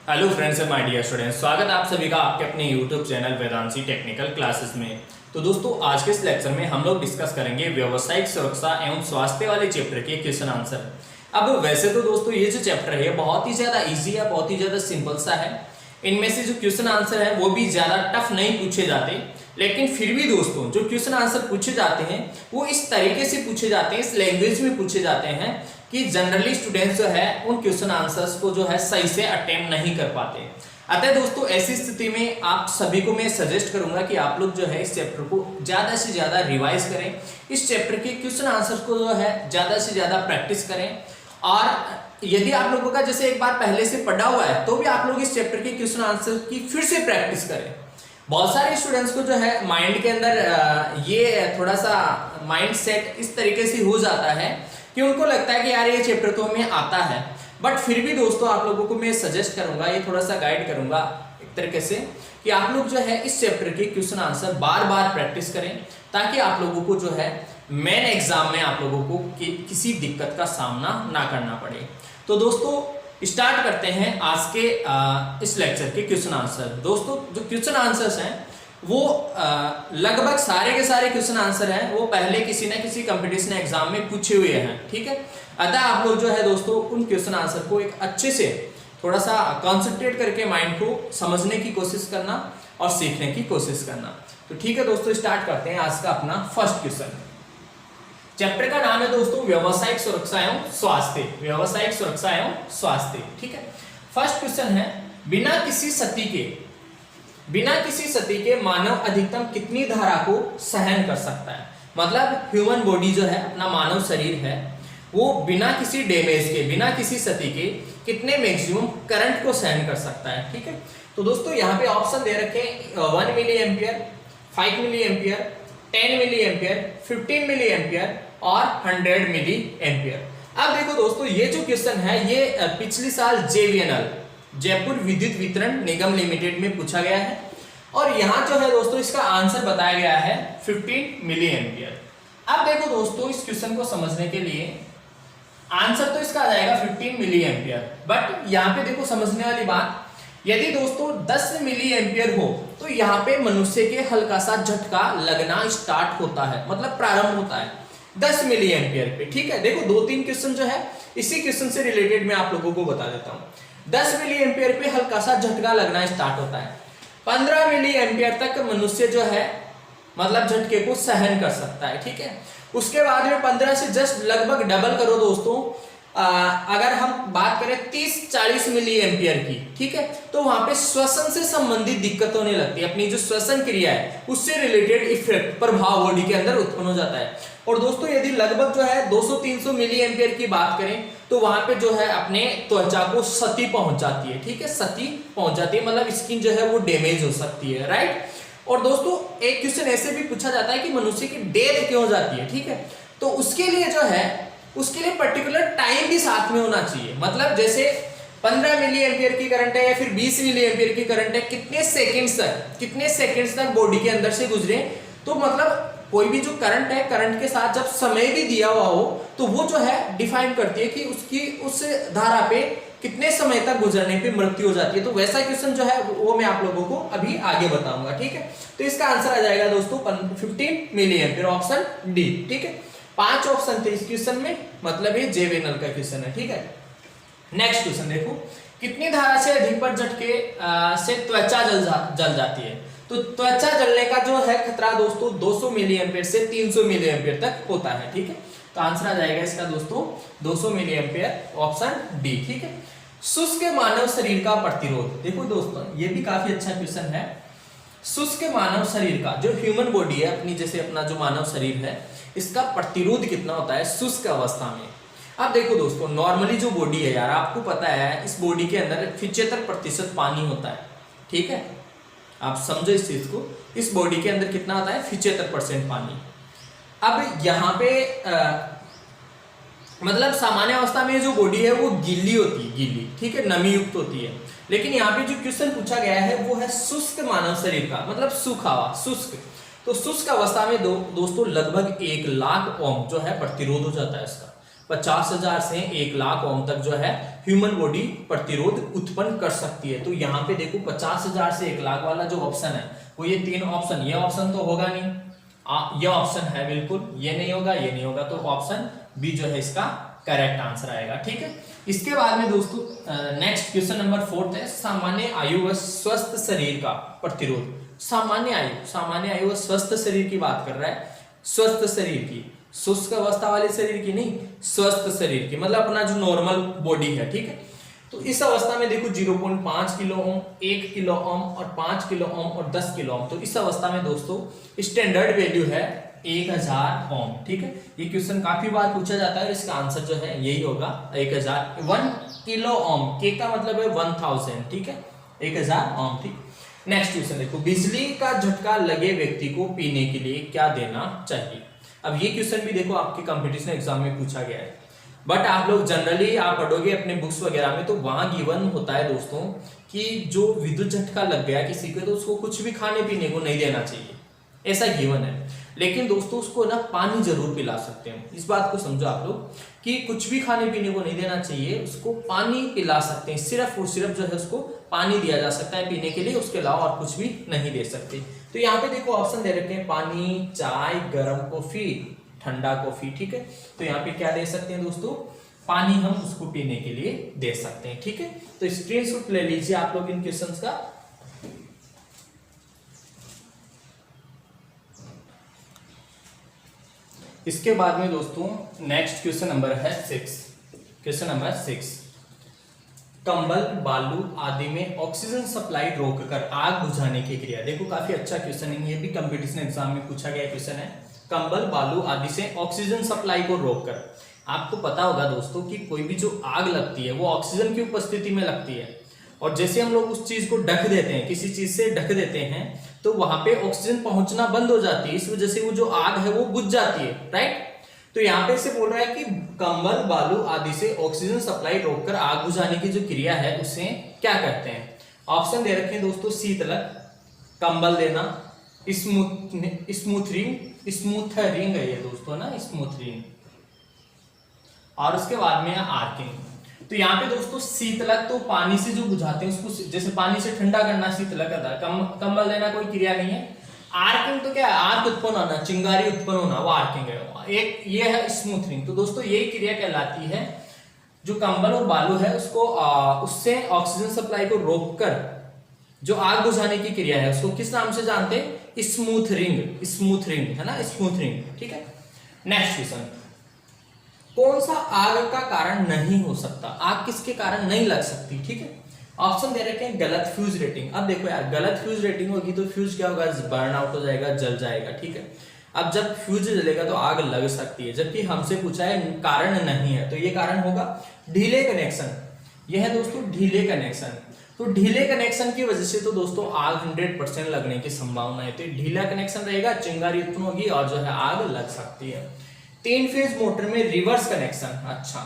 Hello friends and my dear students, स्वागत है आप सभी का आपके अपने YouTube channel Vedanshi technical classes में। तो दोस्तों, आज के इस लेक्चर में हम लोग डिस्कस करेंगे व्यावसायिक सुरक्षा एवं स्वास्थ्य वाले चैप्टर के क्वेश्चन आंसर। अब वैसे तो दोस्तों ये जो चैप्टर है बहुत ही ज्यादा इजी है, बहुत ही ज्यादा सिंपल सा है। इनमें से जो क्वेश्चन आंसर है वो भी ज्यादा टफ नहीं पूछे जाते, लेकिन फिर भी दोस्तों जो क्वेश्चन आंसर पूछे जाते हैं वो इस तरीके से पूछे जाते हैं, इस लैंग्वेज में पूछे जाते हैं कि जनरली स्टूडेंट्स जो है उन क्वेश्चन आंसर्स को जो है सही से अटेम्प्ट नहीं कर पाते। अतः दोस्तों ऐसी स्थिति में आप सभी को मैं सजेस्ट करूंगा कि आप लोग जो है इस चैप्टर को ज्यादा से ज्यादा रिवाइज करें, इस चैप्टर के क्वेश्चन आंसर्स को जो है ज्यादा से ज्यादा प्रैक्टिस करें। और यदि आप लोगों का जैसे एक बार पहले से पढ़ा हुआ है तो भी आप लोग इस चैप्टर के क्वेश्चन आंसर की फिर से प्रैक्टिस करें। बहुत सारे स्टूडेंट्स को जो है माइंड के अंदर ये थोड़ा सा माइंड सेट इस तरीके से हो जाता है कि उनको लगता है कि यार ये चैप्टर तो हमें आता है, बट फिर भी दोस्तों आप लोगों को मैं सजेस्ट करूंगा, ये थोड़ा सा गाइड करूंगा एक तरीके से कि आप लोग जो है इस चैप्टर के क्वेश्चन आंसर बार बार प्रैक्टिस करें, ताकि आप लोगों को जो है मेन एग्जाम में आप लोगों को किसी दिक्कत का सामना ना करना पड़े। तो दोस्तों स्टार्ट करते हैं आज के इस लेक्चर के क्वेश्चन आंसर। दोस्तों जो क्वेश्चन आंसर्स हैं वो लगभग सारे के सारे क्वेश्चन आंसर हैं वो पहले किसी न किसी कंपटीशन एग्जाम में पूछे हुए हैं, ठीक है। अतः आप लोग जो है दोस्तों उन क्वेश्चन आंसर को एक अच्छे से थोड़ा सा कंसंट्रेट करके माइंड को समझने की कोशिश करना और सीखने की कोशिश करना। तो ठीक है दोस्तों, स्टार्ट करते हैं आज का अपना फर्स्ट क्वेश्चन। चैप्टर का नाम है दोस्तों व्यावसायिक सुरक्षा एवं स्वास्थ्य, व्यावसायिक सुरक्षा एवं स्वास्थ्य, ठीक है। फर्स्ट क्वेश्चन है, बिना किसी सती के मानव अधिकतम कितनी धारा को सहन कर सकता है। मतलब ह्यूमन बॉडी जो है अपना मानव शरीर है वो बिना किसी डैमेज के, बिना किसी सती के कितने मैक्सिमम करंट को सहन कर सकता है, ठीक है। तो दोस्तों यहाँ पे ऑप्शन दे रखे हैं 1 milli ampere, 5 milli ampere, 10 milli ampere, 15 milli ampere और 100 मिली एम्पियर। अब देखो दोस्तों ये जो क्वेश्चन है ये पिछले साल JVNL, जयपुर विद्युत वितरण निगम लिमिटेड में पूछा गया है और यहाँ जो है दोस्तों इसका आंसर बताया गया है 15 मिली एम्पियर। अब देखो दोस्तों इस क्वेश्चन को समझने के लिए आंसर तो इसका आ जाएगा 15 मिली एम्पियर, बट यहाँ पे देखो समझने वाली बात, यदि दोस्तों 10 मिली एम्पियर हो तो यहाँ पे मनुष्य के हल्का सा झटका लगना स्टार्ट होता है, मतलब प्रारंभ होता है 10 मिली एम्पियर पे, ठीक है। देखो 2-3 क्वेश्चन जो है इसी क्वेश्चन से रिलेटेड मैं आप लोगों को बता देता हूँ। 10 मिली एम्पियर पे हल्का सा झटका लगना स्टार्ट होता है, 15 मिली एम्पियर तक मनुष्य जो है मतलब झटके को सहन कर सकता है, ठीक है। उसके बाद में 15 से जस्ट लगभग डबल करो दोस्तों, अगर हम बात करें 30-40 मिली एम्पियर की, ठीक है, तो वहां पे श्वसन से संबंधित दिक्कत होने लगती है। अपनी जो श्वसन क्रिया है उससे रिलेटेड इफेक्ट, प्रभाव बॉडी के अंदर उत्पन्न हो जाता है। और दोस्तों यदि लगभग जो है 200-300 मिली एम्पियर की बात करें तो वहां पे जो है अपने त्वचा को क्षति पहुंच जाती है, ठीक है, क्षति पहुंच जाती है, मतलब स्किन जो है वो डैमेज हो सकती है, राइट। और दोस्तों एक क्वेश्चन ऐसे भी पूछा जाता है कि मनुष्य की डेथ क्यों हो जाती है, ठीक है, तो उसके लिए जो है उसके लिए पर्टिकुलर टाइम भी साथ में होना चाहिए। मतलब जैसे 15 मिली एम्पियर की करंट है या फिर 20 मिली एम्पियर की करंट है, कितने सेकंड्स तक बॉडी के अंदर से गुजरे, तो मतलब कोई भी जो करंट है, करंट के साथ जब समय भी दिया हुआ हो तो वो जो है डिफाइन करती है कि उसकी उस धारा पे कितने समय तक गुजरने पे मृत्यु हो जाती है। तो वैसा क्वेश्चन जो है वो मैं आप लोगों को अभी आगे बताऊंगा, ठीक है। तो इसका आंसर आ जाएगा दोस्तों 15 मिली एम्पियर, ऑप्शन डी, ठीक है। 5 ऑप्शन थे इस क्वेश्चन में, मतलब ये JVNL का क्वेश्चन है, ठीक है। नेक्स्ट क्वेश्चन देखो, कितनी धारा से अधिक पर झटके से त्वचा जल जाती है। तो त्वचा जलने का जो है खतरा दोस्तों 200 मिली एम्पियर से 300 मिली एम्पियर तक होता है, ठीक है। तो आंसर आ जाएगा इसका दोस्तों 200 मिली एम्पियर, ऑप्शन डी, ठीक है। शुष्क मानव शरीर का प्रतिरोध, देखो दोस्तों ये भी काफी अच्छा क्वेश्चन है। शुष्क मानव शरीर का जो ह्यूमन बॉडी है अपनी, जैसे अपना जो मानव शरीर है इसका प्रतिरोध कितना होता है शुष्क अवस्था में। अब देखो दोस्तों नॉर्मली जो बॉडी है यार, आपको पता है इस बॉडी के अंदर 75% पानी होता है, ठीक है। आप समझो इस चीज को, इस बॉडी के अंदर कितना होता है 75% पानी। अब यहाँ पे मतलब सामान्य अवस्था में जो बॉडी है वो गीली होती है, गीली, ठीक है, नमी युक्त होती है। लेकिन यहाँ पे जो क्वेश्चन पूछा गया है वो है शुष्क मानव शरीर का, मतलब सूखा हुआ, शुष्क। तो शुष्क अवस्था में दोस्तों लगभग 1 लाख ओम जो है प्रतिरोध हो जाता है इसका। 50,000 से 1,00,000 ओम तक जो है ह्यूमन बॉडी प्रतिरोध उत्पन्न कर सकती है। तो यहाँ पे देखो 50,000 से 1,00,000 वाला जो ऑप्शन है वो ये 3 ऑप्शन, ये ऑप्शन तो होगा नहीं, ये ऑप्शन है बिल्कुल, ये नहीं होगा, ये नहीं होगा, तो ऑप्शन बी जो है इसका करेक्ट आंसर आएगा। ठीक है, इसके बाद में दोस्तों नेक्स्ट क्वेश्चन नंबर 4 है, सामान्य आयु व स्वस्थ शरीर का प्रतिरोध। सामान्य आयु व स्वस्थ शरीर की बात कर रहा है, स्वस्थ शरीर की, शुष्क अवस्था वाले शरीर की नहीं, स्वस्थ शरीर की, मतलब अपना जो नॉर्मल बॉडी है। ठीक है, तो इस अवस्था में देखो 0.5 किलो ओम, 1 किलो ओम और 5 किलो ओम और 10 किलो ओम। तो इस अवस्था में दोस्तों स्टैंडर्ड वैल्यू है 1000 ओम। ठीक है, ये क्वेश्चन काफी बार पूछा जाता है, इसका आंसर जो है यही होगा 1000, 1 किलो ओम, के का मतलब है 1000। ठीक है, 1000 ओम। ठीक, नेक्स्ट क्वेश्चन देखो, बिजली का झटका लगे व्यक्ति को पीने के लिए क्या देना चाहिए। अब ये क्वेश्चन भी देखो आपके कंपटीशन एग्जाम में पूछा गया है, बट आप लोग जनरली आप पढ़ोगे अपने बुक्स वगैरह में तो वहां गिवन होता है दोस्तों कि जो विद्युत झटका लग गया किसी को तो उसको कुछ भी खाने पीने को नहीं देना चाहिए, ऐसा गिवन है। लेकिन दोस्तों उसको ना पानी जरूर पिला सकते हैं, इस बात को समझो आप लोग कि कुछ भी खाने पीने को नहीं देना चाहिए, उसको पानी पिला सकते हैं, सिर्फ और सिर्फ जो है उसको पानी दिया जा सकता है पीने के लिए, उसके अलावा और कुछ भी नहीं दे सकते। तो यहाँ पे देखो ऑप्शन दे रखे हैं, पानी, चाय, गर्म कॉफी, ठंडा कॉफी। ठीक है, तो यहाँ पे क्या दे सकते हैं दोस्तों, पानी हम उसको पीने के लिए दे सकते हैं। ठीक है, तो स्क्रीनशॉट ले लीजिए आप लोग इन क्वेश्चंस का। इसके बाद में दोस्तों नेक्स्ट क्वेश्चन नंबर है 6। क्वेश्चन नंबर 6, कंबल, बालू आदि में ऑक्सीजन सप्लाई रोककर आग बुझाने की क्रिया। देखो काफी अच्छा क्वेश्चन है, ये भी कंपटीशन एग्जाम में पूछा गया क्वेश्चन है। कंबल, बालू आदि से ऑक्सीजन सप्लाई को रोककर, आपको पता होगा दोस्तों कि कोई भी जो आग लगती है वो ऑक्सीजन की उपस्थिति में लगती है, और जैसे हम लोग उस चीज को ढक देते हैं, किसी चीज से ढक देते हैं तो वहां पे ऑक्सीजन पहुंचना बंद हो जाती है, इस वजह से वो जो आग है वो बुझ जाती है। राइट, तो यहाँ पे से बोल रहा है कि कंबल, बालू आदि से ऑक्सीजन सप्लाई रोककर आग बुझाने की जो क्रिया है उसे क्या कहते हैं। ऑप्शन दे रखे हैं दोस्तों, शीतलक, कंबल देना, स्मूथरिंग है ये दोस्तों ना, स्मूथरिंग, और उसके बाद में आर्किंग। तो यहाँ पे दोस्तों शीतलक तो पानी से जो बुझाते हैं उसको, जैसे पानी से ठंडा करना शीतलक आता है, कंबल देना कोई क्रिया नहीं है। आर्किंग तो क्या है, आर्क उत्पन्न होना, चिंगारी उत्पन्न होना, वो आर्किंग है। एक ये है स्मूथरिंग। तो दोस्तों यही क्रिया कहलाती है, जो कंबल और बालू है उसको उससे ऑक्सीजन सप्लाई को रोककर जो आग बुझाने की क्रिया है उसको किस नाम से जानते हैं, स्मूथरिंग है ना, स्मूथरिंग। ठीक है, नेक्स्ट क्वेश्चन, कौन सा आग का कारण नहीं हो सकता, आग किसके कारण नहीं लग सकती। ठीक है, ऑप्शन दे रखे हैं, गलत फ्यूज रेटिंग। अब देखो यार, गलत फ्यूज रेटिंग होगी तो फ्यूज क्या होगा, बर्न आउट हो जाएगा, जल जाएगा। ठीक है, अब जब फ्यूज जलेगा तो आग लग सकती है, जबकि हमसे पूछा है कारण नहीं है, तो ये कारण होगा ढीले कनेक्शन। यह है दोस्तों ढीले कनेक्शन। तो ढीले कनेक्शन की वजह से तो दोस्तों आग 100% लगने की संभावना है। तो ढीला कनेक्शन रहेगा, चिंगारी उत्पन्न होगी और जो है आग लग सकती है। 3 फेज मोटर में रिवर्स कनेक्शन। अच्छा,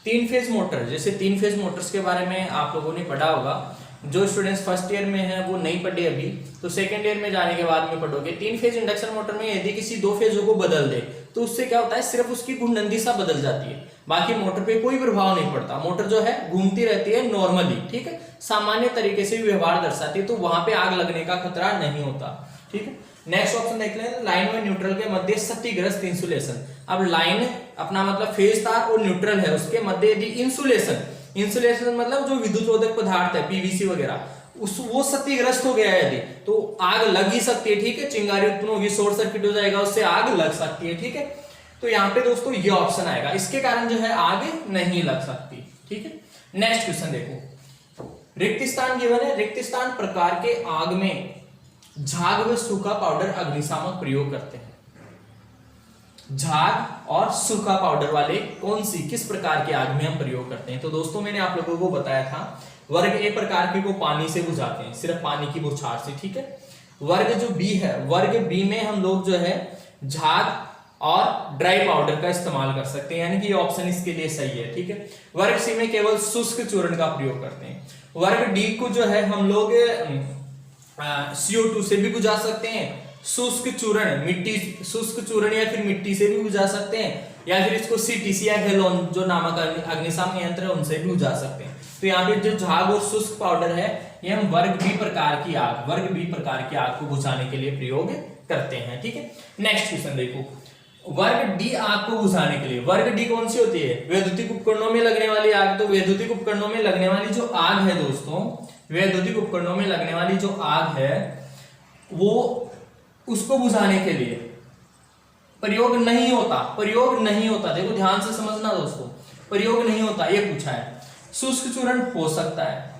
3 फेज मोटर, जैसे 3 फेज मोटर्स के बारे में आप लोगों ने पढ़ा होगा, जो स्टूडेंट्स फर्स्ट ईयर में है वो नहीं पढ़े अभी, तो सेकंड ईयर में जाने के बाद में पढ़ोगे। 3 फेज इंडक्शन मोटर में यदि किसी 2 फेजों को बदल दे तो उससे क्या होता है, सिर्फ उसकी घूर्णन दिशा बदल जाती है, बाकी मोटर पे कोई प्रभाव नहीं पड़ता। मोटर जो है घूमती रहती है नॉर्मली, ठीक है, सामान्य तरीके से व्यवहार दर्शाती है, तो वहां पे आग लगने का खतरा नहीं होता। ठीक है, नेक्स्ट ऑप्शन देख लें, लाइन व न्यूट्रल के मध्य क्षतिग्रस्त इंसुलेशन। अब लाइन अपना मतलब फेज तार और न्यूट्रल है, उसके मध्य यदि इंसुलेशन मतलब जो विद्युत रोधक पदार्थ है, पीवीसी वगैरह, वो क्षतिग्रस्त हो गया है यदि, तो आग लग ही सकती है। ठीक है, चिंगारी उत्पन्न होगी, शॉर्ट सर्किट हो जाएगा, उससे आग लग सकती है। ठीक है, तो यहाँ पे दोस्तों ये ऑप्शन आएगा, इसके कारण जो है आग नहीं लग सकती। ठीक है, नेक्स्ट क्वेश्चन देखो, रिक्त स्थान गिवन है, रिक्त स्थान प्रकार के आग में झाग व सूखा पाउडर अग्निशामक प्रयोग करते हैं। झाग और सूखा पाउडर वाले कौन सी किस प्रकार की आग में हम प्रयोग करते हैं। तो दोस्तों मैंने आप लोगों को बताया था, वर्ग ए प्रकार के को पानी से बुझाते हैं, सिर्फ पानी की बौछार से। ठीक है, वर्ग जो बी है, वर्ग बी में हम लोग जो है झाग और ड्राई पाउडर का इस्तेमाल कर सकते हैं, यानी कि ये ऑप्शन इसके लिए सही है। ठीक है, वर्ग सी में केवल शुष्क चूर्ण का प्रयोग करते हैं। वर्ग डी को जो है हम लोग CO2 से भी बुझा सकते हैं, शुष्क चूर्ण मिट्टी, शुष्क चूर्ण या फिर मिट्टी से भी बुझा सकते हैं, या फिर इसको सीटीसी या हेलोन जो नामक अग्निशामक यंत्र है उनसे भी बुझा सकते हैं। तो यहाँ पे जो झाग और शुष्क पाउडर है ये हम वर्ग बी प्रकार की आग को बुझाने के लिए प्रयोग करते हैं। ठीक है, नेक्स्ट क्वेश्चन देखो, वर्ग डी आग को बुझाने के लिए, वर्ग डी कौन सी होती है? वैद्युतिक उपकरणों में लगने वाली आग। तो वैद्युतिक उपकरणों में लगने वाली जो आग है दोस्तों, वैद्युतिक उपकरणों में लगने वाली जो आग है वो उसको बुझाने के लिए प्रयोग नहीं होता। देखो ध्यान से समझना दोस्तों, प्रयोग नहीं होता ये पूछा है। शुष्क चूर्ण हो सकता है,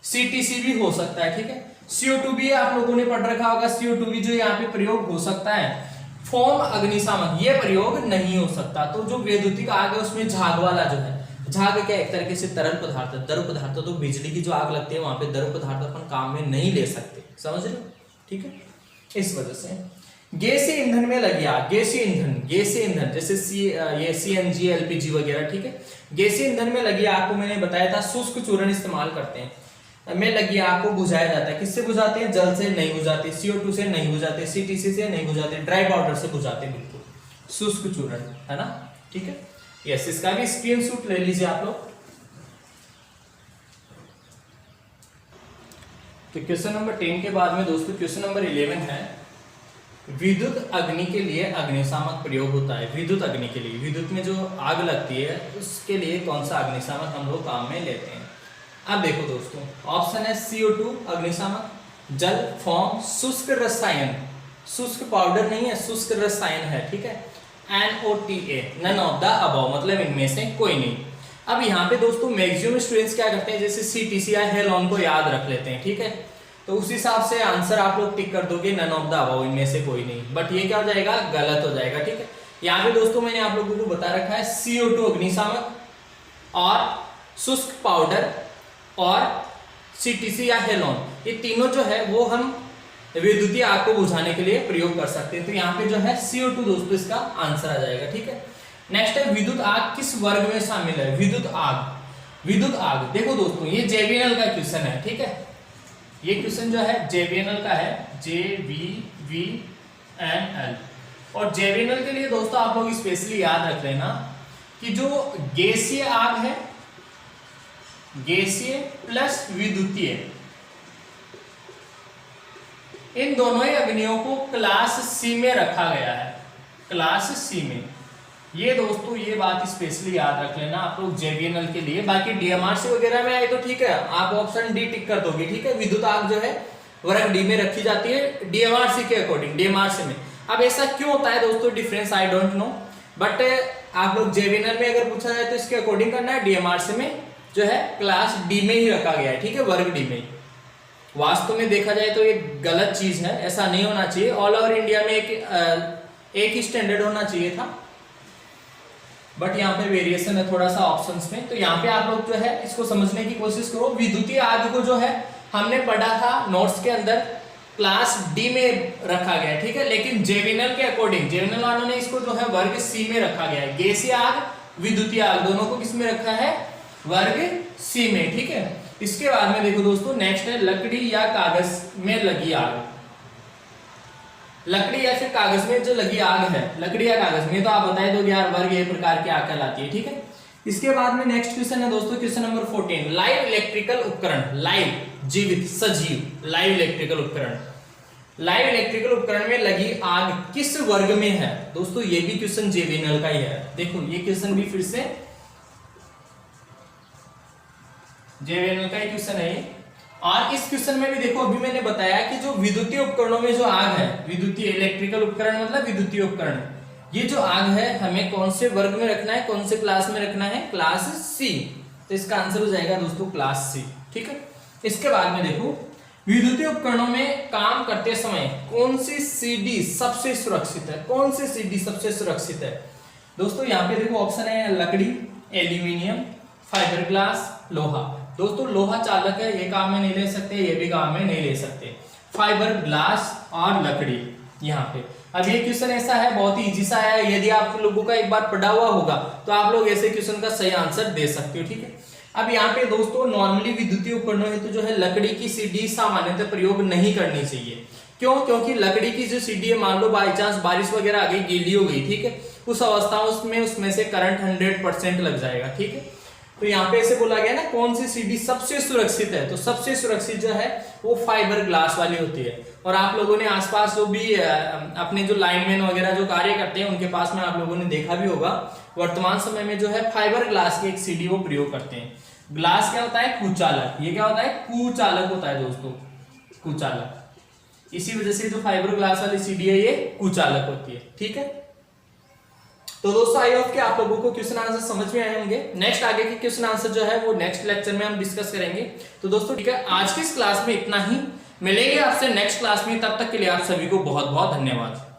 सीटीसी भी हो सकता है। ठीक है, CO2 भी आप लोगों ने पढ़ रखा होगा, CO2 भी जो यहाँ पे प्रयोग हो सकता है। फोम अग्निशामक ये प्रयोग नहीं हो सकता। तो जो वैद्युतिक आग है उसमें झाग वाला जो है, झाग क्या एक तरीके से तरल पदार्थ है, द्रव पदार्थ। तो बिजली की जो आग लगती है वहां पे द्रव पदार्थ अपन काम में नहीं ले सकते, समझ रहे हो? ठीक है, इस वजह से गैसीय ईंधन में लगी आग, गैसीय ईंधन जैसे ये CNG LPG वगैरह। ठीक है, गैसीय ईंधन में लगी आग को मैंने बताया था शुष्क चूर्ण इस्तेमाल करते हैं, में लगी आग को बुझाया जाता है। किससे बुझाते हैं? जल से नहीं बुझाते, CO2 से नहीं बुझाते, CTC से नहीं बुझाते, ड्राई पाउडर से बुझाते, बिल्कुल शुष्क चूर्ण, है ना? ठीक है, यस, इसका भी स्क्रीनशॉट ले लीजिए आप लोग। तो क्वेश्चन नंबर 10 के बाद में दोस्तों क्वेश्चन नंबर 11 है, विद्युत अग्नि के लिए अग्निशामक प्रयोग होता है। विद्युत अग्नि के लिए, विद्युत में जो आग लगती है उसके लिए कौन सा अग्निशामक हम लोग काम में लेते हैं? अब देखो दोस्तों, ऑप्शन है CO2 अग्निशामक, जल, फोम, शुष्क रसायन, शुष्क पाउडर नहीं है, शुष्क रसायन है। ठीक है, NOTA, none of the above, मतलब इनमें से कोई नहीं। अब यहाँ पे दोस्तों मैक्सिमम स्टूडेंट्स क्या करते हैं, जैसे CTC या हेलोन को याद रख लेते हैं। ठीक है, तो उस हिसाब से आंसर आप लोग टिक कर दोगे नन ऑफ द अबव, इनमें से कोई नहीं। बट ये क्या हो जाएगा? गलत हो जाएगा। ठीक है, यहाँ पे दोस्तों मैंने आप लोगों को बता रखा है CO2 अग्निशामक और शुष्क पाउडर और CTC या हेलोन, ये तीनों जो है वो हम विद्युतीय आग को बुझाने के लिए प्रयोग कर सकते हैं। तो यहाँ पे जो है CO2 दोस्तों इसका आंसर आ जाएगा। ठीक है, नेक्स्ट है विद्युत आग किस वर्ग में शामिल है? विद्युत आग देखो दोस्तों, ये JVNL का क्वेश्चन है। ठीक है, ये क्वेश्चन जो है JVNL का है, JVVNL। और JVNL के लिए दोस्तों आप लोग स्पेशली याद रख लेना कि जो गैसीय आग है, गैसीय प्लस विद्युतीय, इन दोनों ही अग्नियों को क्लास C में रखा गया है, क्लास C में। ये दोस्तों ये बात स्पेशली याद रख लेना आप लोग JVNL के लिए। बाकी DMRC वगैरह में आए तो ठीक है, आप ऑप्शन डी टिक कर दोगे। ठीक है, विद्युत आग जो है वर्ग डी में रखी जाती है DMRC के अकॉर्डिंग, DMRC में। अब ऐसा क्यों होता है दोस्तों difference, I don't know, but आप लोग JVNL में अगर पूछा जाए तो इसके अकॉर्डिंग करना है। DMRC में जो है क्लास डी में ही रखा गया है। ठीक है, वर्ग डी में। वास्तव में देखा जाए तो ये गलत चीज है, ऐसा नहीं होना चाहिए। ऑल ओवर इंडिया में एक ही स्टैंडर्ड होना चाहिए था, बट यहाँ पे वेरिएशन है थोड़ा सा ऑप्शंस में। तो यहाँ पे आप लोग जो है इसको समझने की कोशिश करो। विद्युतीय आग को जो है हमने पढ़ा था नोट्स के अंदर क्लास डी में रखा गया है। ठीक है, लेकिन JVNL के अकॉर्डिंग, JVNL वालों ने इसको जो है वर्ग C में रखा गया है। गैसीय आग, विद्युतीय आग दोनों को किस में रखा है? वर्ग C में। ठीक है, इसके बाद में देखो दोस्तों नेक्स्ट है लकड़ी या कागज में लगी आग। लकड़ी या फिर कागज में जो लगी आग है, लकड़ी या कागज में, तो आप बताए दो यार वर्ग ये प्रकार की आग कहलाती है। ठीक है, इसके बाद में नेक्स्ट क्वेश्चन है दोस्तों क्वेश्चन नंबर 14, लाइव इलेक्ट्रिकल उपकरण, लाइव जीवित सजीव लाइव इलेक्ट्रिकल उपकरण, लाइव इलेक्ट्रिकल उपकरण में लगी आग किस वर्ग में है? दोस्तों ये भी क्वेश्चन JVNL का ही है। देखो ये क्वेश्चन भी फिर से JVNL का ही क्वेश्चन है ये। और इस क्वेश्चन में भी देखो अभी मैंने बताया कि जो विद्युतीय उपकरणों में जो आग है, विद्युतीय इलेक्ट्रिकल उपकरण मतलब विद्युतीय उपकरण, ये जो आग है हमें कौन से वर्ग में रखना है, कौन से क्लास में रखना है? Class C। तो इसका आंसर हो जाएगा दोस्तों क्लास C। ठीक है, इसके बाद में देखो विद्युतीय उपकरणों में काम करते समय कौन सी CD सबसे सुरक्षित है? कौन सी CD सबसे सुरक्षित है? दोस्तों यहाँ पे देखो ऑप्शन है लकड़ी, एल्यूमिनियम, फाइबर ग्लास, लोहा। दोस्तों लोहा चालक है, ये काम में नहीं ले सकते, ये भी काम में नहीं ले सकते। फाइबर ग्लास और लकड़ी यहाँ पे। अब ये क्वेश्चन ऐसा है, बहुत ही इजी सा है, यदि आप लोगों का एक बार पढ़ा हुआ होगा तो आप लोग ऐसे क्वेश्चन का सही आंसर दे सकते हो। ठीक है, अब यहाँ पे दोस्तों नॉर्मली विद्युतीय उपकरणों हेतु जो है लकड़ी की CD सामान्यतः प्रयोग नहीं करनी चाहिए। क्यों? क्योंकि लकड़ी की जो सीडी है, मान लो बाई चांस बारिश वगैरह आ गई, गीली हो गई, ठीक है, उस अवस्था उसमें से करंट 100% लग जाएगा, ठीक है। तो यहाँ पे ऐसे बोला गया ना, कौन सी सीडी सबसे सुरक्षित है, तो सबसे सुरक्षित जो है वो फाइबर ग्लास वाली होती है। और आप लोगों ने आसपास जो भी अपने जो लाइनमैन वगैरह जो कार्य करते हैं उनके पास में आप लोगों ने देखा भी होगा, वर्तमान समय में जो है फाइबर ग्लास की एक सीडी वो प्रयोग करते हैं। ग्लास क्या होता है? कुचालक। ये क्या होता है? कुचालक होता है दोस्तों, कुचालक। इसी वजह से जो फाइबर ग्लास वाली सीडी है ये कुचालक होती है, ठीक है। तो दोस्तों आई होप कि आप लोगों को क्वेश्चन आंसर समझ में आए होंगे। नेक्स्ट आगे के क्वेश्चन आंसर जो है वो नेक्स्ट लेक्चर में हम डिस्कस करेंगे। तो दोस्तों ठीक है, आज की इस क्लास में इतना ही। मिलेंगे आपसे नेक्स्ट क्लास में, तब तक के लिए आप सभी को बहुत बहुत धन्यवाद।